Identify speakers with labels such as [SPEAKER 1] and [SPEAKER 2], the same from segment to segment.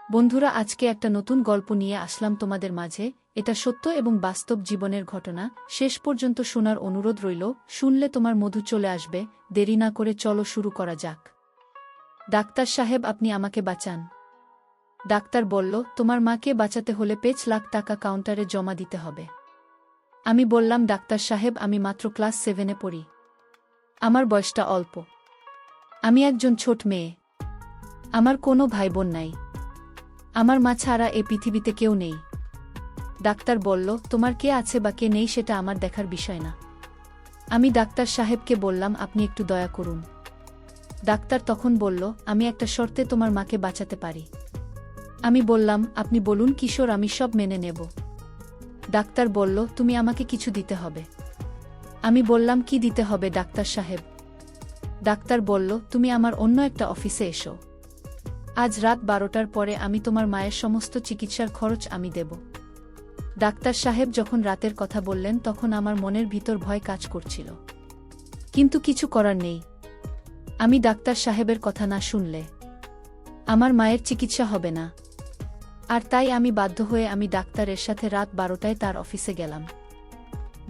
[SPEAKER 1] বন্ধুরা, আজকে একটা নতুন গল্প নিয়ে আসলাম তোমাদের মাঝে। এটা সত্য এবং বাস্তব জীবনের ঘটনা। শেষ পর্যন্ত শোনার অনুরোধ রইল। শুনলে তোমার মধু চলে আসবে। দেরি না করে চলো শুরু করা যাক। ডাক্তার সাহেব, আপনি আমাকে বাঁচান। ডাক্তার বলল, তোমার মাকে বাঁচাতে হলে 5 লাখ টাকা কাউন্টারে জমা দিতে হবে। আমি বললাম, ডাক্তার সাহেব, আমি মাত্র ক্লাস 7-এ পড়ি। আমার বয়সটা অল্প। আমি একজন ছোট মেয়ে। আমার কোনো ভাই বোন নাই। আমার মা ছাড়া এ পৃথিবীতে কেউ নেই। ডাক্তার বলল, তোমার কে আছে বা কে নেই সেটা আমার দেখার বিষয় না। আমি ডাক্তার সাহেবকে বললাম, আপনি একটু দয়া করুন। ডাক্তার তখন বলল, আমি একটা শর্তে তোমার মাকে বাঁচাতে পারি। আমি বললাম, আপনি বলুন কিশোর, আমি সব মেনে নেব। ডাক্তার বলল, তুমি আমাকে কিছু দিতে হবে। আমি বললাম, কি দিতে হবে ডাক্তার সাহেব? ডাক্তার বলল, তুমি আমার অন্য একটা অফিসে এসো। আজ রাত 12টার পরে আমি তোমার মায়ের সমস্ত চিকিৎসার খরচ আমি দেব। ডাক্তার সাহেব যখন রাতের কথা বললেন তখন আমার মনের ভিতর ভয় কাজ করছিল, কিন্তু কিছু করার নেই। আমি ডাক্তার সাহেবের কথা না শুনলে আমার মায়ের চিকিৎসা হবে না। আর তাই আমি বাধ্য হয়ে আমি ডাক্তারের সাথে রাত 12টায় তার অফিসে গেলাম।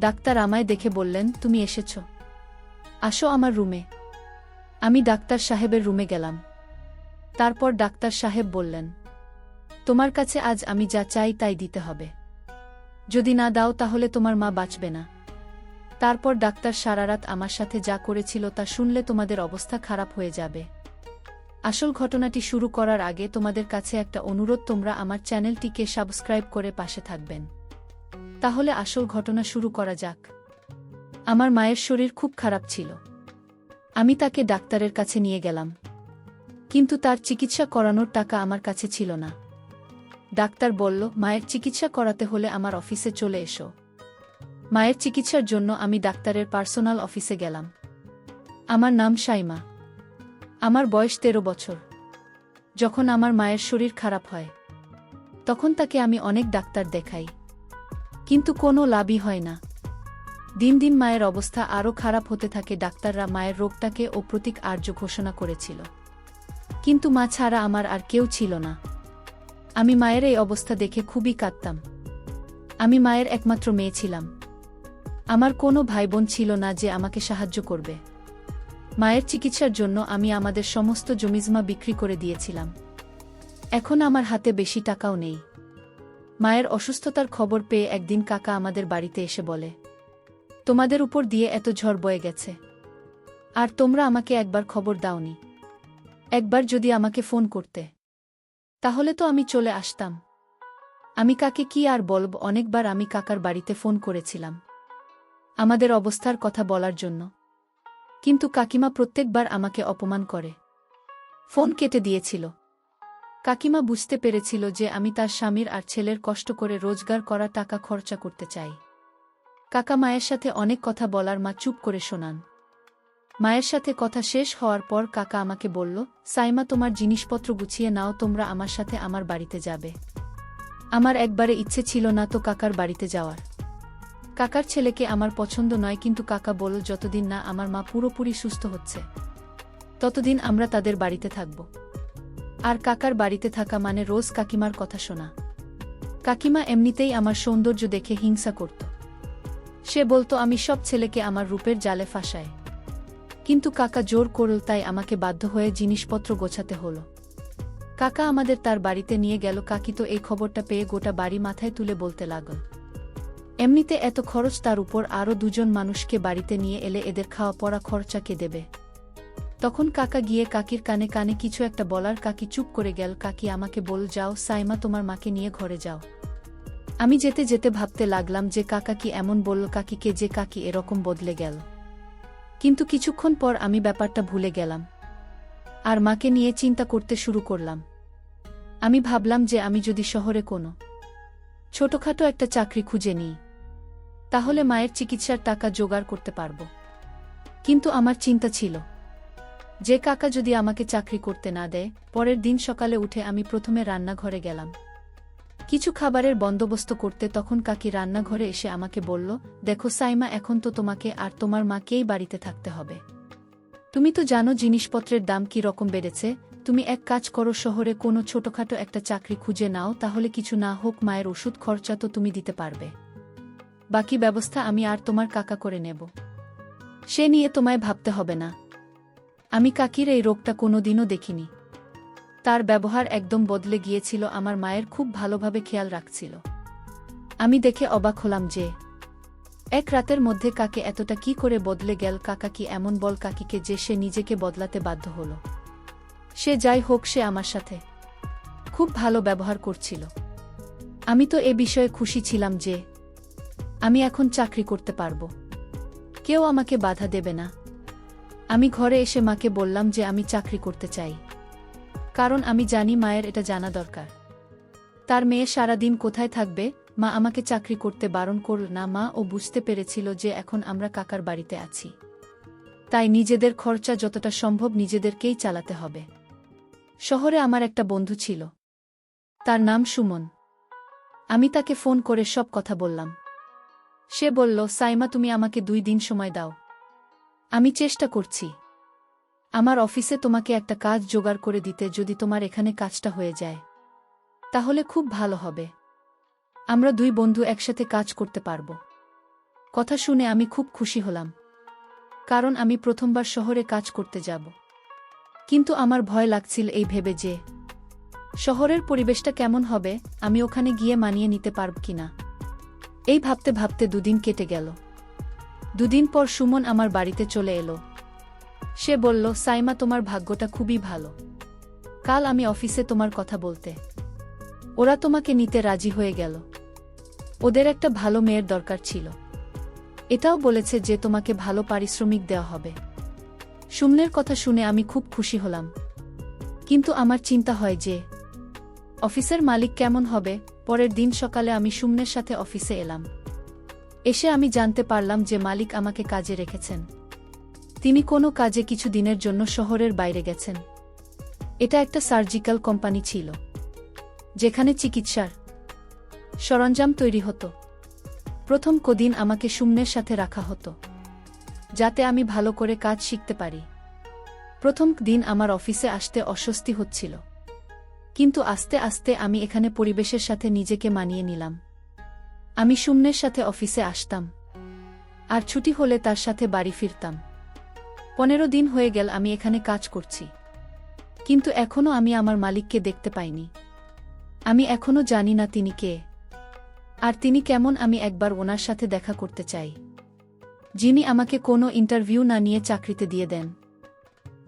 [SPEAKER 1] ডাক্তার আমায় দেখে বললেন, তুমি এসেছ, আসো আমার রুমে। আমি ডাক্তার সাহেবের রুমে গেলাম। তারপর ডাক্তার সাহেব বললেন, তোমার কাছে আজ আমি যা চাই তাই দিতে হবে। যদি না দাও তাহলে তোমার মা বাঁচবে না। তারপর ডাক্তার সারা রাত আমার সাথে যা করেছিল তা শুনলে তোমাদের অবস্থা খারাপ হয়ে যাবে। আসল ঘটনাটি শুরু করার আগে তোমাদের কাছে একটা অনুরোধ, তোমরা আমার চ্যানেলটিকে সাবস্ক্রাইব করে পাশে থাকবেন। তাহলে আসল ঘটনা শুরু করা যাক। আমার মায়ের শরীর খুব খারাপ ছিল। আমি তাকে ডাক্তারের কাছে নিয়ে গেলাম, কিন্তু তার চিকিৎসা করানোর টাকা আমার কাছে ছিল না। ডাক্তার বলল, মায়ের চিকিৎসা করাতে হলে আমার অফিসে চলে এসো। মায়ের চিকিৎসার জন্য আমি ডাক্তারের পার্সোনাল অফিসে গেলাম। আমার নাম সাইমা। আমার বয়স 13 বছর। যখন আমার মায়ের শরীর খারাপ হয় তখন তাকে আমি অনেক ডাক্তার দেখাই, কিন্তু কোনো লাভই হয় না। দিন দিন মায়ের অবস্থা আরও খারাপ হতে থাকে। ডাক্তাররা মায়ের রোগটাকে অপ্রতীক আর্য ঘোষণা করেছিল, কিন্তু মা ছাড়া আমার আর কেউ ছিল না। আমি মায়ের এই অবস্থা দেখে খুবই কাঁদতাম। আমি মায়ের একমাত্র মেয়ে ছিলাম। আমার কোনো ভাই বোন ছিল না যে আমাকে সাহায্য করবে। মায়ের চিকিৎসার জন্য আমি আমাদের সমস্ত জমিজমা বিক্রি করে দিয়েছিলাম। এখন আমার হাতে বেশি টাকাও নেই। মায়ের অসুস্থতার খবর পেয়ে একদিন কাকা আমাদের বাড়িতে এসে বলে, তোমাদের উপর দিয়ে এত ঝড় বয়ে গেছে, আর তোমরা আমাকে একবার খবর দাওনি। একবার যদি আমাকে ফোন করতে, তাহলে তো আমি চলে আসতাম। আমি কাকে কি আর বলব, অনেকবার আমি কাকার বাড়িতে ফোন করেছিলাম আমাদের অবস্থার কথা বলার জন্য, কিন্তু কাকিমা প্রত্যেকবার আমাকে অপমান করে ফোন কেটে দিয়েছিল। কাকিমা বুঝতে পেরেছিল যে আমি তার স্বামীর আর ছেলের কষ্ট করে রোজগার করা টাকা খরচা করতে চাই। কাকা মায়ের সাথে অনেক কথা বলার মা চুপ করে শোনান। মায়ের সাথে কথা শেষ হওয়ার পর কাকা আমাকে বলল, সাইমা, তোমার জিনিসপত্র গুছিয়ে নাও, তোমরা আমার সাথে আমার বাড়িতে যাবে। আমার একবারে ইচ্ছে ছিল না তো কাকার বাড়িতে যাওয়ার। কাকার ছেলেকে আমার পছন্দ নয়, কিন্তু কাকা বলল, যতদিন না আমার মা পুরোপুরি সুস্থ হচ্ছে ততদিন আমরা তাদের বাড়িতে থাকব। আর কাকার বাড়িতে থাকা মানে রোজ কাকিমার কথা শোনা। কাকিমা এমনিতেই আমার সৌন্দর্য দেখে হিংসা করত। সে বলতো আমি সব ছেলেকে আমার রূপের জালে ফাঁসায়, কিন্তু কাকা জোর করল, তাই আমাকে বাধ্য হয়ে জিনিসপত্র গোছাতে হলো। কাকা আমাদের তার বাড়িতে নিয়ে গেল। কাকি তো এই খবরটা পেয়ে গোটা বাড়ি মাথায় তুলে বলতে লাগল, এমনিতে এত খরচ, তার উপর আরও 2জন মানুষকে বাড়িতে নিয়ে এলে এদের খাওয়া পড়া খরচা কে দেবে? তখন কাকা গিয়ে কাকির কানে কানে কিছু একটা বলার কাকি চুপ করে গেল। কাকি আমাকে বল, যাও সাইমা, তোমার মাকে নিয়ে ঘরে যাও। আমি যেতে যেতে ভাবতে লাগলাম যে কাকা কি এমন বলল কাকিকে যে কাকি এরকম বদলে গেল। কিন্তু কিছুক্ষণ পর আমি ব্যাপারটা ভুলে গেলাম আর মাকে নিয়ে চিন্তা করতে শুরু করলাম। আমি ভাবলাম যে আমি যদি শহরে কোনো ছোটখাটো একটা চাকরি খুঁজে নিই, তাহলে মায়ের চিকিৎসার টাকা জোগাড় করতে পারব। কিন্তু আমার চিন্তা ছিল যে কাকা যদি আমাকে চাকরি করতে না দেয়। পরের দিন সকালে উঠে আমি প্রথমে রান্নাঘরে গেলাম কিছু খাবারের বন্দোবস্ত করতে। তখন কাকি রান্নাঘরে এসে আমাকে বলল, দেখো সাইমা, এখন তো তোমাকে আর তোমার মাকেই বাড়িতে থাকতে হবে। তুমি তো জানো জিনিসপত্রের দাম কি রকম বেড়েছে। তুমি এক কাজ করো, শহরে কোনো ছোটখাটো একটা চাকরি খুঁজে নাও, তাহলে কিছু না হোক মায়ের ওষুধ খরচা তো তুমি দিতে পারবে। বাকি ব্যবস্থা আমি আর তোমার কাকা করে নেব। সে নিয়ে তোমায় ভাবতে হবে না। আমি কাকির এই রোগটা কোনোদিনও দেখিনি। তার ব্যবহার একদম বদলে গিয়েছিল, আমার মায়ের খুব ভালোভাবে খেয়াল রাখছিল। আমি দেখে অবাক হলাম যে এক রাতের মধ্যে কাকে এতটা কি করে বদলে গেল। কাকা কি এমন বল কাকিকে যে সে নিজেকে বদলাতে বাধ্য হল? সে যাই হোক, সে আমার সাথে খুব ভালো ব্যবহার করছিল। আমি তো এ বিষয়ে খুশি ছিলাম যে আমি এখন চাকরি করতে পারবো, কেউ আমাকে বাধা দেবে না। আমি ঘরে এসে মাকে বললাম যে আমি চাকরি করতে চাই, কারণ আমি জানি মায়ের এটা জানা দরকার। তার মেয়ে সারাদিন কোথায় থাকবে? মা আমাকে চাকরি করতে বারণ করল না। মা ও বুঝতে পেরেছিল যে এখন আমরা কাকার বাড়িতে আছি, তাই নিজেদের খরচা যতটা সম্ভব নিজেদেরকেই চালাতে হবে। শহরে আমার একটা বন্ধু ছিল, তার নাম সুমন। আমি তাকে ফোন করে সব কথা বললাম। সে বলল, সাইমা, তুমি আমাকে 2 দিন সময় দাও, আমি চেষ্টা করছি আমার অফিসে তোমাকে একটা কাজ জোগাড় করে দিতে। যদি তোমার এখানে কাজটা হয়ে যায় তাহলে খুব ভালো হবে, আমরা 2 বন্ধু একসাথে কাজ করতে পারব। কথা শুনে আমি খুব খুশি হলাম, কারণ আমি প্রথমবার শহরে কাজ করতে যাব। কিন্তু আমার ভয় লাগছিল এই ভেবে যে শহরের পরিবেশটা কেমন হবে, আমি ওখানে গিয়ে মানিয়ে নিতে পারব কিনা। এই ভাবতে ভাবতে 2 দিন কেটে গেল। 2 দিন পর সুমন আমার বাড়িতে চলে এলো। সে বলল, সাইমা, তোমার ভাগ্যটা খুবই ভালো, কাল আমি অফিসে তোমার কথা বলতে ওরা তোমাকে নিতে রাজি হয়ে গেল। ওদের একটা ভালো মেয়ের দরকার ছিল, এটাও বলেছে যে তোমাকে ভালো পারিশ্রমিক দেওয়া হবে। সুমনের কথা শুনে আমি খুব খুশি হলাম, কিন্তু আমার চিন্তা হয় যে অফিসের মালিক কেমন হবে। পরের দিন সকালে আমি সুমনের সাথে অফিসে এলাম। এসে আমি জানতে পারলাম যে মালিক আমাকে কাজে রেখেছেন। তিনি কোনো কাজে কিছু দিনের জন্য শহরের বাইরে গেছেন। এটা একটা সার্জিক্যাল কোম্পানি ছিল, যেখানে চিকিৎসার সরঞ্জাম তৈরি হতো। প্রথম কদিন আমাকে সুমনের সাথে রাখা হতো, যাতে আমি ভালো করে কাজ শিখতে পারি। প্রথম দিন আমার অফিসে আসতে অস্বস্তি হচ্ছিল, কিন্তু আস্তে আস্তে আমি এখানে পরিবেশের সাথে নিজেকে মানিয়ে নিলাম। আমি সুমনের সাথে অফিসে আসতাম, আর ছুটি হলে তার সাথে বাড়ি ফিরতাম। 15 দিন হয়ে গেল আমি এখানে কাজ করছি, কিন্তু এখনও আমি আমার মালিককে দেখতে পাইনি। আমি এখনও জানি না তিনি কে, আর তিনি কেমন। আমি একবার ওনার সাথে দেখা করতে চাই, যিনি আমাকে কোনো ইন্টারভিউ না নিয়ে চাকরিতে দিয়ে দেন।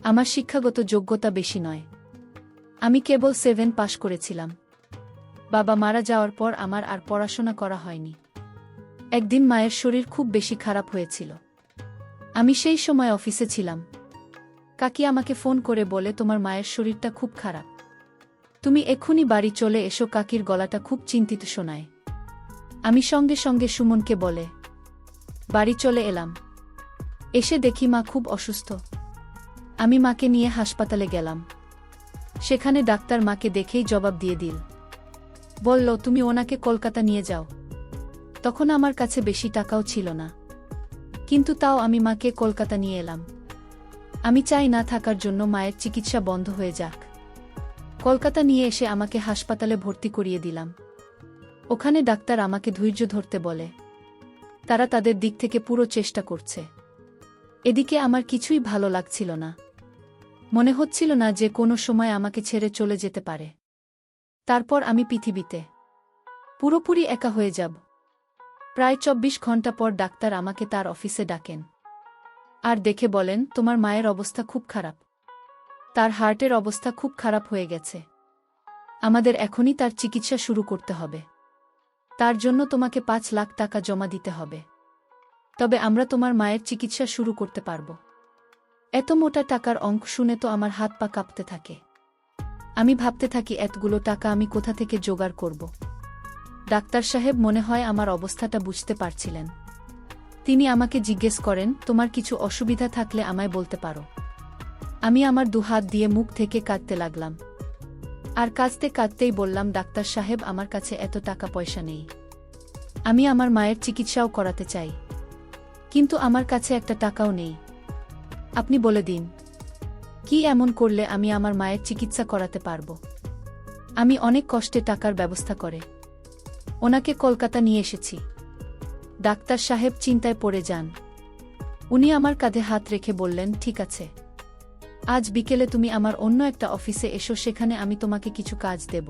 [SPEAKER 1] আমার শিক্ষাগত যোগ্যতা বেশি নয়, আমি কেবল 7 পাশ করেছিলাম। বাবা মারা যাওয়ার পর আমার আর পড়াশোনা করা হয়নি। একদিন মায়ের শরীর খুব বেশি খারাপ হয়েছিল, আমি সেই সময় অফিসে ছিলাম। কাকি আমাকে ফোন করে বলে, তোমার মায়ের শরীরটা খুব খারাপ, তুমি এক্ষুনি বাড়ি চলে এসো। কাকির গলাটা খুব চিন্তিত শোনায়। আমি সঙ্গে সঙ্গে সুমনকে বলে বাড়ি চলে এলাম। এসে দেখি মা খুব অসুস্থ। আমি মাকে নিয়ে হাসপাতালে গেলাম। সেখানে ডাক্তার মাকে দেখেই জবাব দিয়ে দিল, বলল, তুমি ওনাকে কলকাতা নিয়ে যাও। তখন আমার কাছে বেশি টাকাও ছিল না, কিন্তু তাও আমি মাকে কলকাতা নিয়ে এলাম। আমি চাই না থাকার জন্য মায়ের চিকিৎসা বন্ধ হয়ে যাক। কলকাতা নিয়ে এসে আমাকে হাসপাতালে ভর্তি করিয়ে দিলাম। ওখানে ডাক্তার আমাকে ধৈর্য ধরতে বলে, তারা তাদের দিক থেকে পুরো চেষ্টা করছে। এদিকে আমার কিছুই ভালো লাগছিল না, মনে হচ্ছিল না যে কোনো সময় আমাকে ছেড়ে চলে যেতে পারে। তারপর আমি পৃথিবীতে পুরোপুরি একা হয়ে যাব। প্রায় 24 ঘন্টা পর ডাক্তার আমাকে তার অফিসে ডাকেন, আর দেখে বলেন, তোমার মায়ের অবস্থা খুব খারাপ, তার হার্টের অবস্থা খুব খারাপ হয়ে গেছে। আমাদের এখনই তার চিকিৎসা শুরু করতে হবে। তার জন্য তোমাকে 5 লাখ টাকা জমা দিতে হবে, তবে আমরা তোমার মায়ের চিকিৎসা শুরু করতে পারব। এত মোটা টাকার অঙ্ক শুনে তো আমার হাত পা কাঁপতে থাকে। আমি ভাবতে থাকি, এতগুলো টাকা আমি কোথা থেকে জোগাড় করব। ডাক্তার সাহেব মনে হয় আমার অবস্থাটা বুঝতে পারছিলেন। তিনি আমাকে জিজ্ঞেস করেন, তোমার কিছু অসুবিধা থাকলে আমায় বলতে পারো। আমি আমার 2 হাত দিয়ে মুখ থেকে কাঁদতে লাগলাম, আর কাঁদতে কাঁদতেই বললাম, ডাক্তার সাহেব, আমার কাছে এত টাকা পয়সা নেই। আমি আমার মায়ের চিকিৎসাও করাতে চাই, কিন্তু আমার কাছে একটা টাকাও নেই। আপনি বলে দিন। কি এমন করলে আমি আমার মায়ের চিকিৎসা করাতে পারব? আমি অনেক কষ্টে টাকার ব্যবস্থা করে ওনাকে কলকাতা নিয়ে এসেছি। ডাক্তার সাহেব চিন্তায় পড়ে যান। উনি আমার কাঁধে হাত রেখে বললেন, ঠিক আছে, আজ বিকেলে তুমি আমার অন্য একটা অফিসে এসো, সেখানে আমি তোমাকে কিছু কাজ দেব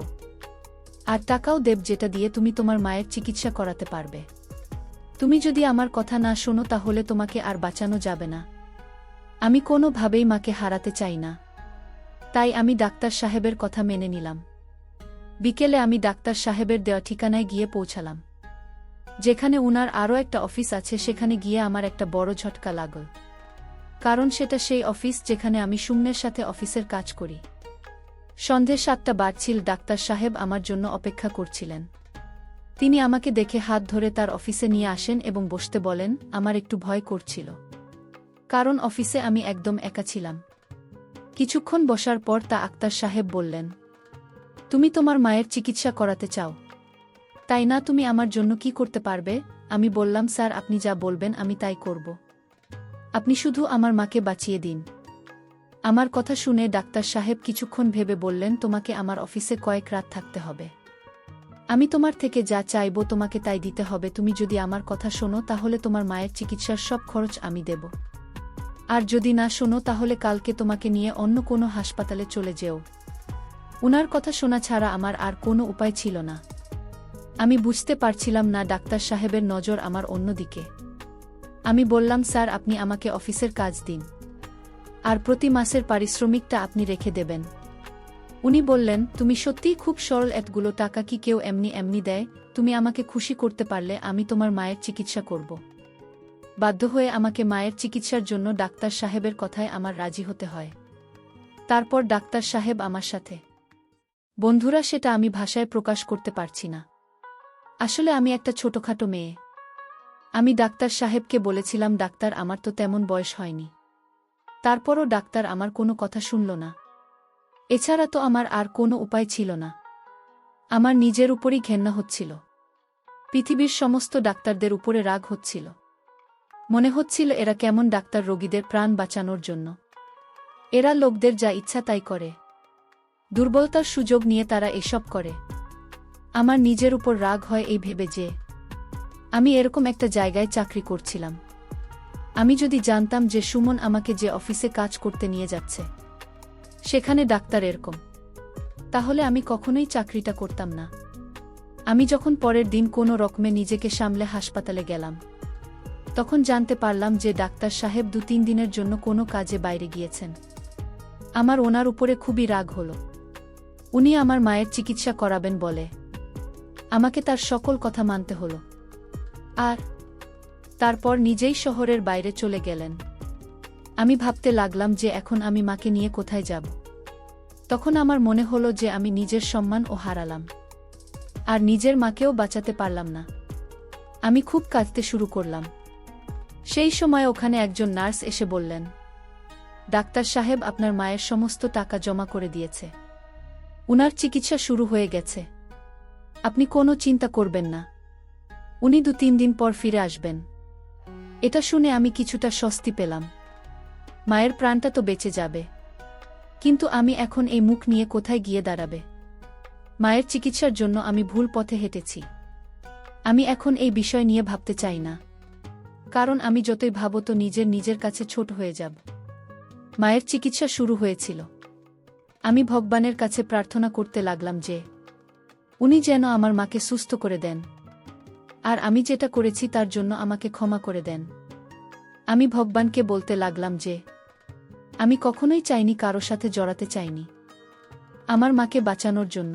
[SPEAKER 1] আর টাকাও দেব, যেটা দিয়ে তুমি তোমার মায়ের চিকিৎসা করাতে পারবে। তুমি যদি আমার কথা না শোনো তাহলে তোমাকে আর বাঁচানো যাবে না। আমি কোনোভাবেই মাকে হারাতে চাই না। তাই আমি ডাক্তার সাহেবের কথা মেনে নিলাম। বিকেলে আমি ডাক্তার সাহেবের দেওয়া ঠিকানায় গিয়ে পৌঁছালাম। যেখানে উনার আরও একটা অফিস আছে, সেখানে গিয়ে আমার একটা বড় ঝটকা লাগল। কারণ সেটা সেই অফিস যেখানে আমি সুমনের সাথে অফিসের কাজ করি। সন্ধে 7টা বাজছিল। ডাক্তার সাহেব আমার জন্য অপেক্ষা করছিলেন। তিনি আমাকে দেখে হাত ধরে তার অফিসে নিয়ে আসেন এবং বসতে বলেন। আমার একটু ভয় করছিল, কারণ অফিসে আমি একদম একা ছিলাম। কিছুক্ষণ বসার পর ডাক্তার সাহেব বললেন, তুমি তোমার মায়ের চিকিৎসা করাতে চাও, তাই না? তুমি আমার জন্য কি করতে পারবে? আমি বললাম, স্যার, আপনি যা বলবেন আমি তাই করব। আপনি শুধু আমার মাকে বাঁচিয়ে দিন। আমার কথা শুনে ডাক্তার সাহেব কিছুক্ষণ ভেবে বললেন, তোমাকে আমার অফিসে কয়েক রাত থাকতে হবে। আমি তোমার থেকে যা চাইব তোমাকে তাই দিতে হবে। তুমি যদি আমার কথা শোনো তাহলে তোমার মায়ের চিকিৎসার সব খরচ আমি দেব, আর যদি না শোনো তাহলে কালকে তোমাকে নিয়ে অন্য কোনো হাসপাতালে চলে যেও। উনার কথা শোনা ছাড়া আমার আর কোনো উপায় ছিল না। আমি বুঝতে পারছিলাম না ডাক্তার সাহেবের নজর আমার অন্যদিকে। আমি বললাম, স্যার, আপনি আমাকে অফিসের কাজ দিন, আর প্রতি মাসের পারিশ্রমিকটা আপনি রেখে দেবেন। উনি বললেন, তুমি সত্যিই খুব সরল, এতগুলো টাকা কি কেউ এমনি এমনি দেয়? তুমি আমাকে খুশি করতে পারলে আমি তোমার মায়ের চিকিৎসা করব। বাধ্য হয়ে আমাকে মায়ের চিকিৎসার জন্য ডাক্তার সাহেবের কথায় আমার রাজি হতে হয়। তারপর ডাক্তার সাহেব আমার সাথে। বন্ধুরা, সেটা আমি ভাষায় প্রকাশ করতে পারছি না। আসলে আমি একটা ছোটখাটো মেয়ে। আমি ডাক্তার সাহেবকে বলেছিলাম, ডাক্তার, আমার তো তেমন বয়স হয়নি। তারপরও ডাক্তার আমার কোনো কথা শুনল না। এছাড়া তো আমার আর কোনো উপায় ছিল না। আমার নিজের উপরই ঘেন্না হচ্ছিল। পৃথিবীর সমস্ত ডাক্তারদের উপরে রাগ হচ্ছিল। মনে হচ্ছিল এরা কেমন ডাক্তার, রোগীদের প্রাণ বাঁচানোর জন্য। এরা লোকদের যা ইচ্ছা তাই করে। দুর্বলতার সুযোগ নিয়ে তারা এসব করে। আমার নিজের উপর রাগ হয় এই ভেবে যে আমি এরকম একটা জায়গায় চাকরি করছিলাম। আমি যদি জানতাম যে সুমন আমাকে যে অফিসে কাজ করতে নিয়ে যাচ্ছে সেখানে ডাক্তার এরকম, তাহলে আমি কখনোই চাকরিটা করতাম না। আমি যখন পরের দিন কোনো রকমে নিজেকে সামলে হাসপাতালে গেলাম, তখন জানতে পারলাম যে ডাক্তার সাহেব 2-3 দিনের জন্য কোনো কাজে বাইরে গিয়েছেন। আমার ওনার উপরে খুবই রাগ হলো। উনি আমার মায়ের চিকিৎসা করাবেন বলে আমাকে তার সকল কথা মানতে হলো। আর তারপর নিজেই শহরের বাইরে চলে গেলেন। আমি ভাবতে লাগলাম যে এখন আমি মাকে নিয়ে কোথায় যাব। তখন আমার মনে হলো যে আমি নিজের সম্মানও হারালাম, আর নিজের মাকেও বাঁচাতে পারলাম না। আমি খুব কাঁদতে শুরু করলাম। সেই সময় ওখানে একজন নার্স এসে বললেন, ডাক্তার সাহেব আপনার মায়ের সমস্ত টাকা জমা করে দিয়েছে। উনার চিকিৎসা শুরু হয়ে গেছে। আপনি কোনো চিন্তা করবেন না, উনি 2-3 দিন পর ফিরে আসবেন। এটা শুনে আমি কিছুটা স্বস্তি পেলাম। মায়ের প্রাণটা তো বেঁচে যাবে, কিন্তু আমি এখন এই মুখ নিয়ে কোথায় গিয়ে দাঁড়াবে? মায়ের চিকিৎসার জন্য আমি ভুল পথে হেঁটেছি। আমি এখন এই বিষয় নিয়ে ভাবতে চাই না, কারণ আমি যতই ভাবো তো নিজের কাছে ছোট হয়ে যাব। মায়ের চিকিৎসা শুরু হয়েছিল। আমি ভগবানের কাছে প্রার্থনা করতে লাগলাম যে উনি যেন আমার মাকে সুস্থ করে দেন, আর আমি যেটা করেছি তার জন্য আমাকে ক্ষমা করে দেন। আমি ভগবানকে বলতে লাগলাম যে আমি কখনোই চাইনি, কারো সাথে জড়াতে চাইনি আমার মাকে বাঁচানোর জন্য।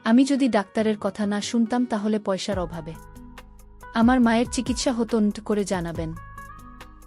[SPEAKER 1] আমি যদি ডাক্তারের কথা না শুনতাম তাহলে পয়সার অভাবে আমার মায়ের চিকিৎসা হতো না করে জানাবেন।